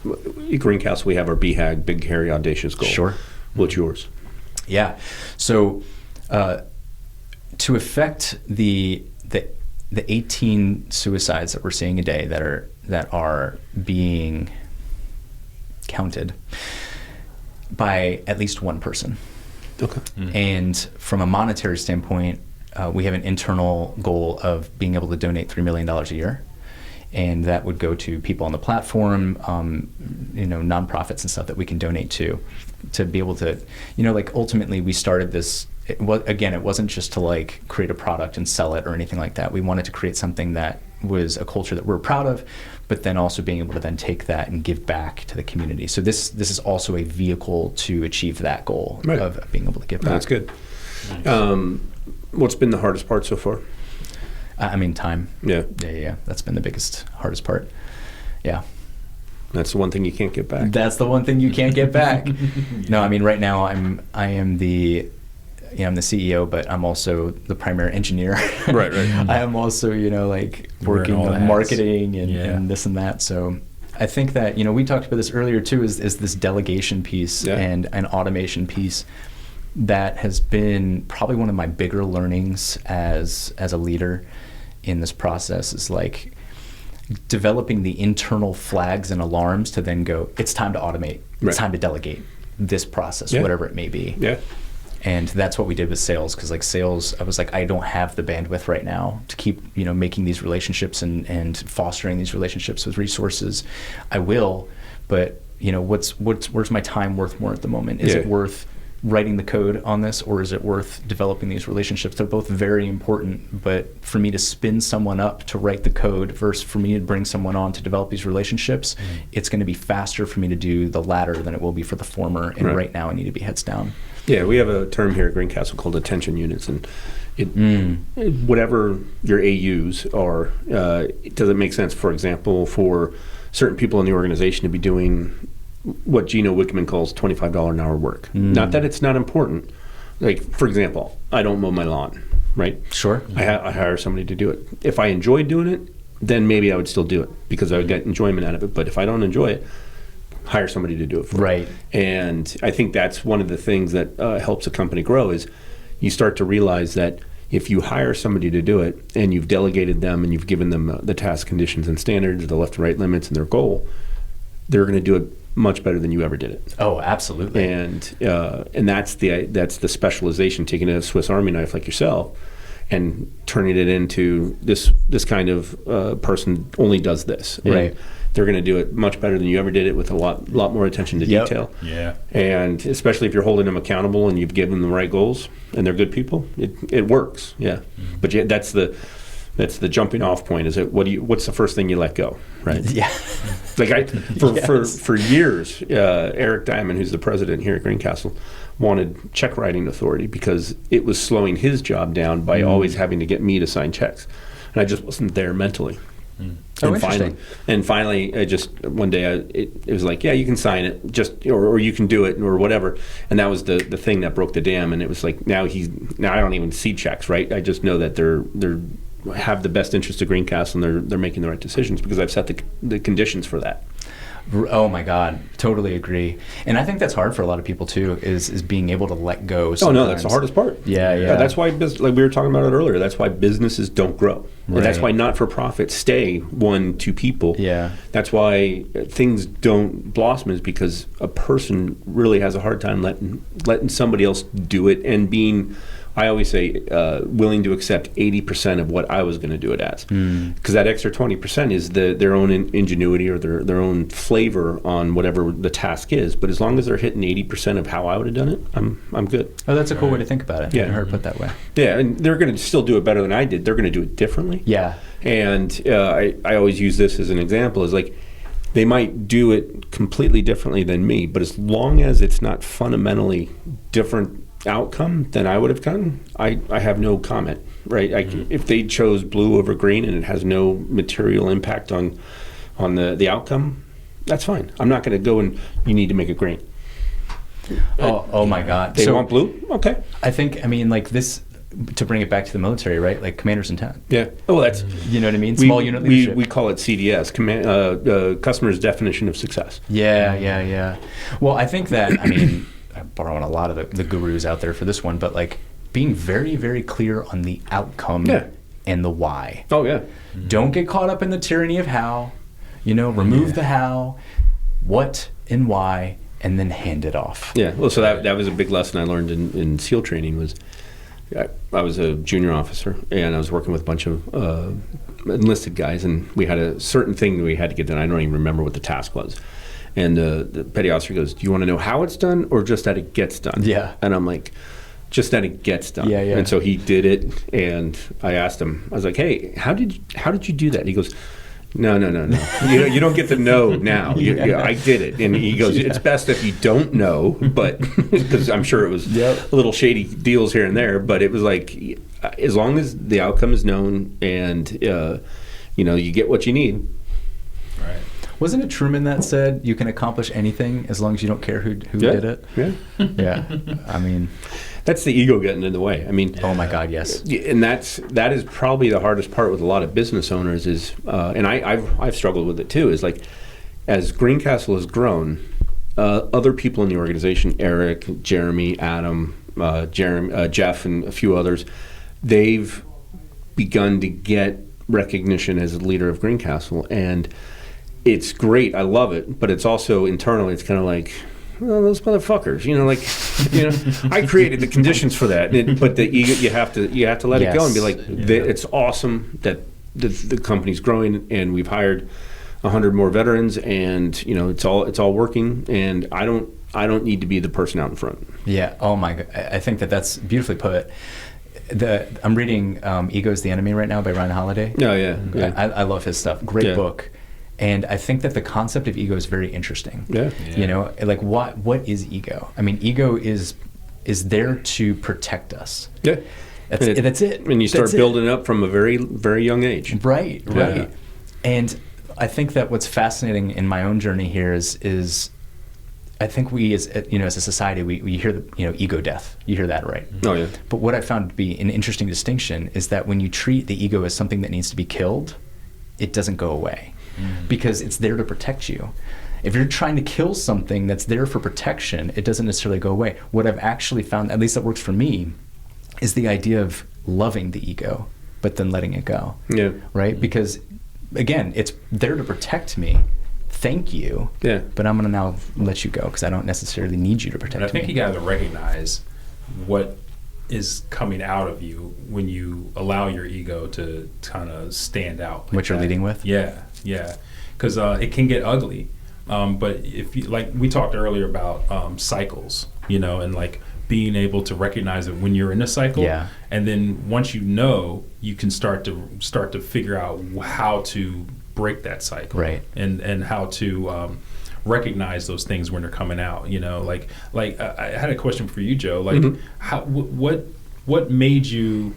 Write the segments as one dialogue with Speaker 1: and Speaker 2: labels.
Speaker 1: at Greencastle, we have our BHAG, Big Hairy Audacious Goal.
Speaker 2: Sure.
Speaker 1: What's yours?
Speaker 2: Yeah. So to affect the 18 suicides that we're seeing a day that are being counted by at least one person.
Speaker 1: Okay.
Speaker 2: And from a monetary standpoint, we have an internal goal of being able to donate $3 million a year. And that would go to people on the platform, nonprofits and stuff that we can donate to be able to, ultimately we started this. It wasn't just to like create a product and sell it or anything like that. We wanted to create something that was a culture that we're proud of, but then also being able to then take that and give back to the community. So this is also a vehicle to achieve that goal of being able to give back.
Speaker 1: That's good. Nice. What's been the hardest part so far?
Speaker 2: Time. Yeah. That's been the biggest, hardest part. Yeah.
Speaker 1: That's the one thing you can't get back.
Speaker 2: That's the one thing you can't get back. No, right now I am the CEO, but I'm also the primary engineer.
Speaker 1: Right.
Speaker 2: I am also, working on marketing and this and that. So I think that, we talked about this earlier too, is this delegation piece and an automation piece that has been probably one of my bigger learnings as a leader in this process, is like developing the internal flags and alarms to then go, it's time to automate. It's time to delegate this process, whatever it may be.
Speaker 1: Yeah.
Speaker 2: And that's what we did with sales, because like sales, I was like, I don't have the bandwidth right now to keep, making these relationships and fostering these relationships with resources. I will, but where's my time worth more at the moment? Is it worth writing the code on this, or is it worth developing these relationships? They're both very important, but for me to spin someone up to write the code versus for me to bring someone on to develop these relationships, it's going to be faster for me to do the latter than it will be for the former. And right now I need to be heads down. Yeah,
Speaker 1: we have a term here at Greencastle called attention units, and whatever your AUs are, does it make sense, for example, for certain people in the organization to be doing what Gino Wickman calls $25 an hour work? Not that it's not important. Like, for example, I don't mow my lawn, right?
Speaker 2: Sure.
Speaker 1: I hire somebody to do it. If I enjoy doing it, then maybe I would still do it because I would get enjoyment out of it. But if I don't enjoy it, hire somebody to do it for me. And I think that's one of the things that helps a company grow, is you start to realize that if you hire somebody to do it and you've delegated them and you've given them the task conditions and standards, the left and right limits and their goal, they're going to do it much better than you ever did it.
Speaker 2: Oh, absolutely.
Speaker 1: And that's the specialization, taking a Swiss Army knife like yourself and turning it into this kind of person only does this. And they're going to do it much better than you ever did it, with a lot more attention to detail.
Speaker 3: Yeah.
Speaker 1: And especially if you're holding them accountable and you've given them the right goals and they're good people, it works. Yeah. Mm-hmm. But that's the jumping off point. Is it what's the first thing you let go, right?
Speaker 2: Yeah.
Speaker 1: Like for years, Eric Diamond, who's the president here at Greencastle, wanted check writing authority because it was slowing his job down by always having to get me to sign checks, and I just wasn't there mentally. And finally, I just one day it was like, yeah, you can sign it, just or you can do it or whatever. And that was the thing that broke the dam. And it was like now I don't even see checks, right? I just know that they're have the best interest of Greencastle and they're making the right decisions because I've set the conditions for that.
Speaker 2: Oh my God, totally agree. And I think that's hard for a lot of people too, is being able to let go sometimes.
Speaker 1: Oh no, that's the hardest part.
Speaker 2: Yeah.
Speaker 1: That's why, like we were talking about it earlier, that's why businesses don't grow. Right. And that's why not-for-profits stay 1-2 people.
Speaker 2: Yeah.
Speaker 1: That's why things don't blossom, is because a person really has a hard time letting somebody else do it and being, I always say, willing to accept 80% of what I was going to do it as. Because that extra 20% is their own ingenuity or their own flavor on whatever the task is. But as long as they're hitting 80% of how I would have done it, I'm good.
Speaker 2: Oh, that's a cool way to think about it.
Speaker 1: Yeah.
Speaker 2: I never heard it put that way.
Speaker 1: Yeah, and they're going to still do it better than I did. They're going to do it differently.
Speaker 2: Yeah.
Speaker 1: And I always use this as an example, is like, they might do it completely differently than me, but as long as it's not fundamentally different outcome than I would have done, I have no comment, right? If they chose blue over green and it has no material impact on the outcome, that's fine. I'm not going to go and you need to make it green.
Speaker 2: Oh my God.
Speaker 1: They want blue? Okay.
Speaker 2: I think, like this, to bring it back to the military, right? Like commander's intent.
Speaker 1: Yeah. Oh, that's,
Speaker 2: You know what I mean? Small unit leadership.
Speaker 1: we call it CDS, customer's definition of success.
Speaker 2: Yeah. Well, I think that, I mean, I'm borrowing a lot of the gurus out there for this one, but like being very, very clear on the outcome and the why.
Speaker 1: Oh, yeah.
Speaker 2: Don't get caught up in the tyranny of how, remove the how, what and why, and then hand it off.
Speaker 1: Yeah. Well, so that was a big lesson I learned in SEAL training was I was a junior officer, and I was working with a bunch of enlisted guys, and we had a certain thing that we had to get done. I don't even remember what the task was. And the petty officer goes, "Do you want to know how it's done or just that it gets done?"
Speaker 2: Yeah.
Speaker 1: And I'm like, "Just that it gets done."
Speaker 2: Yeah.
Speaker 1: And so he did it, and I asked him, I was like, "Hey, how did you do that?" And he goes, No. You don't get to know now. I did it. And he goes, it's best if you don't know, but because I'm sure it was a little shady deals here and there, but it was like, as long as the outcome is known and, you get what you need.
Speaker 3: Right.
Speaker 2: Wasn't it Truman that said you can accomplish anything as long as you don't care who did it?
Speaker 1: Yeah.
Speaker 2: Yeah. I mean,
Speaker 1: that's the ego getting in the way. I mean,
Speaker 2: oh my God, yes.
Speaker 1: And that is probably the hardest part with a lot of business owners is, and I've struggled with it too, is like, as Greencastle has grown, other people in the organization, Eric, Jeremy, Adam, Jeff, and a few others, they've begun to get recognition as a leader of Greencastle, and it's great. I love it, but it's also internally, it's kind of like, well, those motherfuckers, I created the conditions for that. But the ego, you have to let it go and be like, it's awesome that the company's growing and we've hired 100 more veterans, and it's all working, and I don't need to be the person out in front.
Speaker 2: Yeah. Oh my God. I think that's beautifully put. I'm reading Ego's the Enemy right now by Ryan Holiday.
Speaker 1: Oh yeah.
Speaker 2: I love his stuff. Great book. And I think that the concept of ego is very interesting.
Speaker 1: Yeah.
Speaker 2: Like what is ego? I mean, ego is there to protect us.
Speaker 1: Yeah.
Speaker 2: That's it.
Speaker 1: And you start building it up from a very, very young age.
Speaker 2: Right. And I think that what's fascinating in my own journey here is I think we as a society, we hear the ego death. You hear that, right?
Speaker 1: Oh yeah.
Speaker 2: But what I found to be an interesting distinction is that when you treat the ego as something that needs to be killed, it doesn't go away. Because it's there to protect you. If you're trying to kill something that's there for protection, it doesn't necessarily go away. What I've actually found, at least that works for me, is the idea of loving the ego, but then letting it go.
Speaker 1: Yeah.
Speaker 2: Right? Because, again, it's there to protect me. Thank you.
Speaker 1: Yeah.
Speaker 2: But I'm going to now let you go because I don't necessarily need you to protect me.
Speaker 3: And I think you got to recognize what is coming out of you when you allow your ego to kind of stand out. Like
Speaker 2: what you're leading with?
Speaker 3: Yeah. Because it can get ugly. But if you, like we talked earlier about cycles, and like being able to recognize it when you're in a cycle.
Speaker 2: Yeah.
Speaker 3: And then once you can start to figure out how to break that cycle.
Speaker 2: Right.
Speaker 3: And how to recognize those things when they're coming out. Like I had a question for you, Joe. Like, what made you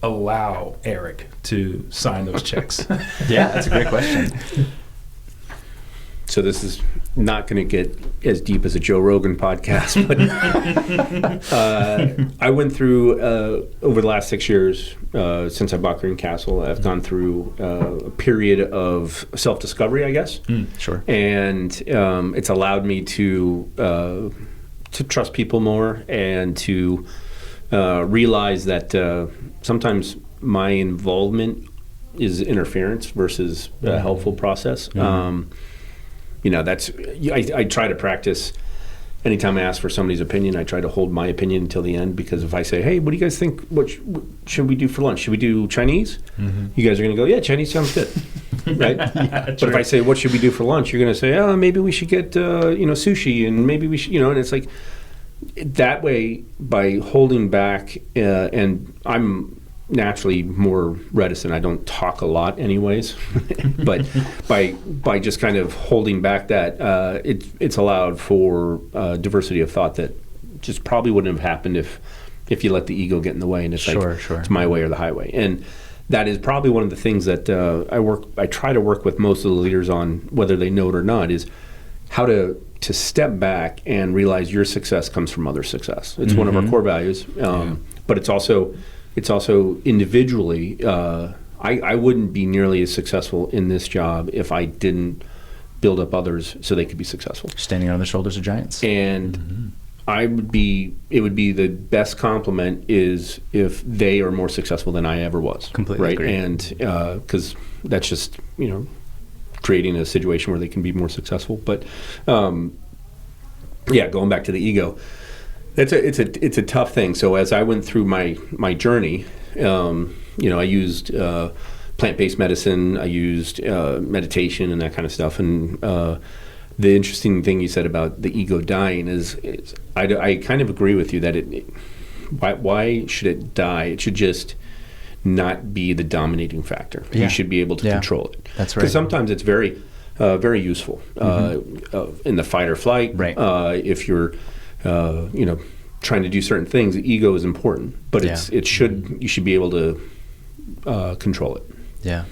Speaker 3: allow Eric to sign those checks?
Speaker 2: Yeah, that's a great question.
Speaker 1: So this is not going to get as deep as a Joe Rogan podcast, but I went through, over the last 6 years, since I bought Greencastle, I've gone through a period of self-discovery, I guess.
Speaker 2: Sure.
Speaker 1: And it's allowed me to trust people more and to realize that sometimes my involvement is interference versus a helpful process. I try to practice. Anytime I ask for somebody's opinion, I try to hold my opinion until the end, because if I say, hey, what do you guys think? What should we do for lunch? Should we do Chinese? You guys are going to go, yeah, Chinese sounds good. Right? But if I say, what should we do for lunch? You're going to say, oh, maybe we should get sushi, and maybe we should, and it's like that way, by holding back, and I'm naturally more reticent. I don't talk a lot anyways, but by just kind of holding back that, it's allowed for diversity of thought that just probably wouldn't have happened if you let the ego get in the way, and it's
Speaker 2: sure.
Speaker 1: It's my way or the highway. And that is probably one of the things that I try to work with most of the leaders on, whether they know it or not, is to step back and realize your success comes from other success. It's one of our core values, but it's also individually. I wouldn't be nearly as successful in this job if I didn't build up others so they could be successful.
Speaker 2: Standing on the shoulders of giants.
Speaker 1: And it would be the best compliment is if they are more successful than I ever was.
Speaker 2: Completely
Speaker 1: right?
Speaker 2: agree.
Speaker 1: And because that's just, creating a situation where they can be more successful. But going back to the ego, it's a tough thing. So as I went through my journey, I used plant-based medicine, I used meditation and that kind of stuff. And the interesting thing you said about the ego dying is I kind of agree with you that why should it die? It should just not be the dominating factor.
Speaker 2: Yeah.
Speaker 1: You should be able to control it.
Speaker 2: That's right.
Speaker 1: Because sometimes it's very, very useful in the fight or flight.
Speaker 2: Right.
Speaker 1: If you're, trying to do certain things, the ego is important, but you should be able to control it.
Speaker 2: Yeah.